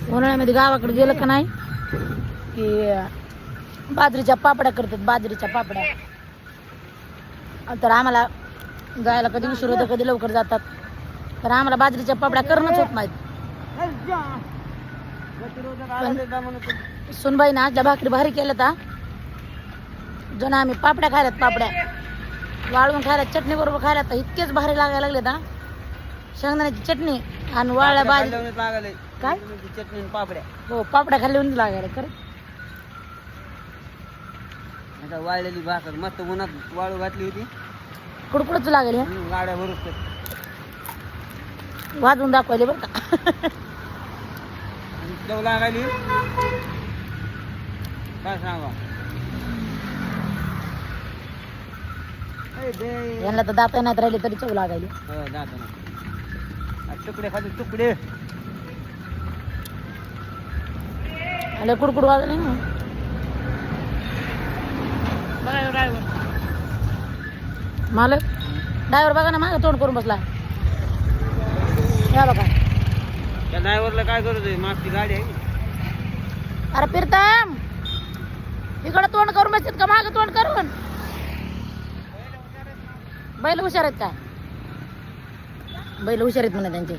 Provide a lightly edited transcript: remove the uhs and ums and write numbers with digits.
उन्हाळ्यामध्ये गावाकडे गेलं का नाही की बाजरीच्या पापड्या करतात, बाजरीच्या पापड्या. तर आम्हाला जायला कधी उशीर होतं, कधी लवकर जातात, तर आम्हाला बाजरीच्या पापड्या करणंच होत नाहीत. सुनबाई ना ज्या भाकरी भारी केल्या तर जण आम्ही पापड्या खायल्यात, पापड्या वाळून खायला, चटणी बरोबर खायला तर इतकेच भारी लागायला लागले ना. शेंगदाण्याची चटणी आणि वाळल्या बाजरी काय चटणी पापड्या. हो, पापड्या खाल्ली लागायला खरं. आता वाळलेली भाकर मस्त उन्हात वाळू घातली होती, कुडकुडच लागेल. गाड्या भरून वाजवून दाखवले बरं का. चव लागायली काय सांगा. यांना तर दात नाहीत राहिले तरी चव लागायली. तुकडे खाली तुकडे आले कुडकुड वाजले ना. मालक ड्रायव्हर बघा ना, मागं तोंड करून बसला. या बघा त्या ड्रायव्हरला काय करतोय, मागची गाडी आहे. अरे फिरताम इकडं तोंड करून बसतात का मागं तोंड करून. बैल हुशार आहेत का, बैल हुशार आहेत म्हणा त्यांचे.